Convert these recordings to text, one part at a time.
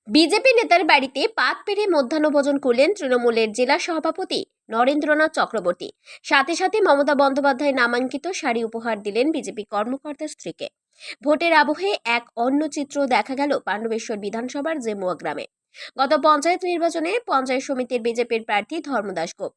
BJP নেতার বাড়িতে পাত পেরে মধ্যাহ্নভোজন করলেন তৃণমূলের জেলা সভাপতি নরেন্দ্রনাথ চক্রবর্তী। সাথে সাথে মমতা বন্দ্যোপাধ্যায় নামাঙ্কিত শাড়ি উপহার দিলেন বিজেপি কর্মকর্তার স্ত্রীকে। ভোটের আবহে এক অন্য চিত্র দেখা গেল পাণ্ডবেশ্বর বিধানসভার জেমুয়া গ্রামে। গত পঞ্চায়েত নির্বাচনে পঞ্চায়েত সমিতির বিজেপির প্রার্থী ধর্মদাস গোপ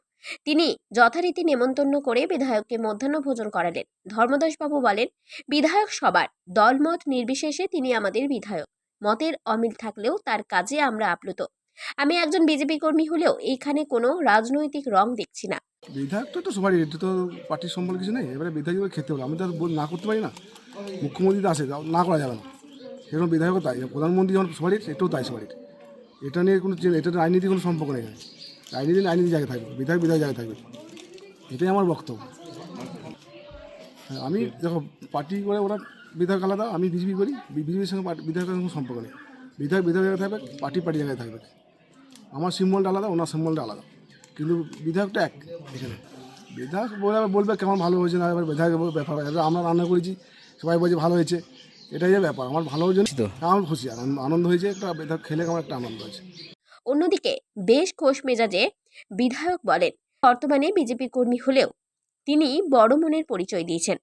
তিনি যথারীতি নেমন্তন্ন করে বিধায়ককে মধ্যাহ্নভোজন করালেন। ধর্মদাসবাবু বলেন, বিধায়ক সবার দলমত নির্বিশেষে তিনি আমাদের বিধায়ক। মতের অমিল থাকলেও তার কাজে আমরা আপ্লুত। আমি একজন বিজেপি কর্মী হলেও এইখানে কোনো রাজনৈতিক রং দেখছি না। বিধায়ক তো সবারই, এটা তো পার্টির সম্বল কিছু নেই। এবারে বিধায়ক খেতে হবে, আমি তো আর না করতে পারি না। মুখ্যমন্ত্রী তো আসে, না করা যাবে না। সেরকম বিধায়কও তাই, প্রধানমন্ত্রী যখন সবারই, এটাও তাই সবারই। এটা নিয়ে কোনো এটা রাজনীতি কোনো সম্পর্ক নেই। রাজনীতি জায়গায় থাকবে, বিধায়ক জায়গায় থাকবে, এটাই আমার বক্তব্য। আমি দেখো, পার্টি করে ওরা বিধায়ক আলাদা, আমি বিজেপি করি, বিজেপির সঙ্গে বিধায়কের কোনো সম্পর্ক নেই। বিধায়ক জায়গায় থাকবে, পার্টি জায়গায় থাকবে। আমার সিম্বলটা আলাদা, ওনার সিম্বলটা আলাদা, কিন্তু বিধায়কটা এক। এখানে বিধায়ক বলবে কেমন ভালো হয়েছে না, এবার বিধায়কের ব্যাপার। এবার আমরা রান্না করেছি, সবাই বলছে ভালো হয়েছে, এটাই যে ব্যাপার। আমার ভালো হয়েছে, আমার খুশি, আনন্দ হয়েছে, একটা বিধায়ক খেলে আমার একটা আনন্দ হয়েছে। অন্যদিকে বেশ খোশ মেজাজে বিধায়ক বলেন, বর্তমানে বিজেপি কর্মী হলেও তিনি বড় মনের পরিচয় দিয়েছেন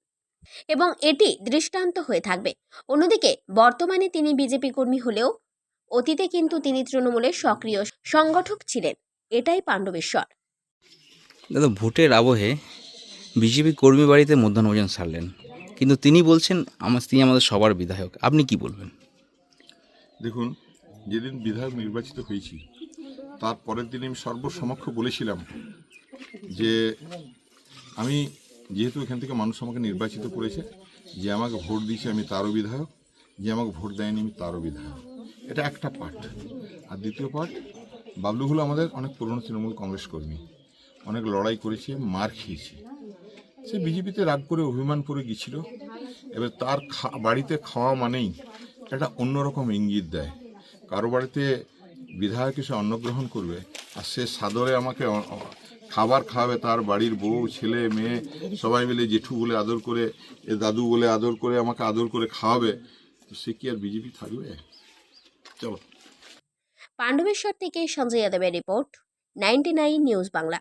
এবং এটি দৃষ্টান্ত হয়ে থাকবে। অন্যদিকে বর্তমানে তিনি বিজেপি কর্মী হলেও অতীতে কিন্তু তিনি তৃণমূলের সক্রিয় সংগঠক ছিলেন। এটাই পাণ্ডবেশ্বর। দাদা, ভোটের আবহে বিজেপি কর্মী বাড়িতে মধ্যাহ্নভোজন সারলেন, কিন্তু তিনি বলছেন তিনি আমাদের সবার বিধায়ক। আপনি কি বলবেন? দেখুন, যেদিন বিধায়ক নির্বাচিত হয়েছি তার পরের দিন আমি সর্বসমক্ষ বলেছিলাম যে আমি যেহেতু এখান থেকে মানুষ আমাকে নির্বাচিত করেছে, যে আমাকে ভোট দিয়েছে আমি তারও বিধায়ক, যে আমাকে ভোট দেয়নি আমি তারও বিধায়ক। এটা একটা পার্ট। আর দ্বিতীয় পার্ট, বাবলু হলো আমাদের অনেক পুরনো তৃণমূল কংগ্রেস কর্মী, অনেক লড়াই করেছে, মার খেয়েছে। সে বিজেপিতে রাগ করে অভিমান করে গিয়েছিল। এবার তার বাড়িতে খাওয়া মানেই একটা অন্যরকম ইঙ্গিত দেয়। কারো বাড়িতে বিধায়ক এসে অন্নগ্রহণ করবে আর সে সাদরে আমাকে খাবার খাওয়াবে, তার বাড়ির বউ ছেলে মেয়ে সবাই মিলে জেঠু বলে আদর করে, এ দাদু বলে আদর করে আমাকে আদর করে খাওয়াবে, তো সে কি আর বিজেপি থাকবে? চলো। পাণ্ডবেশ্বর থেকে সঞ্জয় যাদবের রিপোর্ট, 99 নিউজ বাংলা।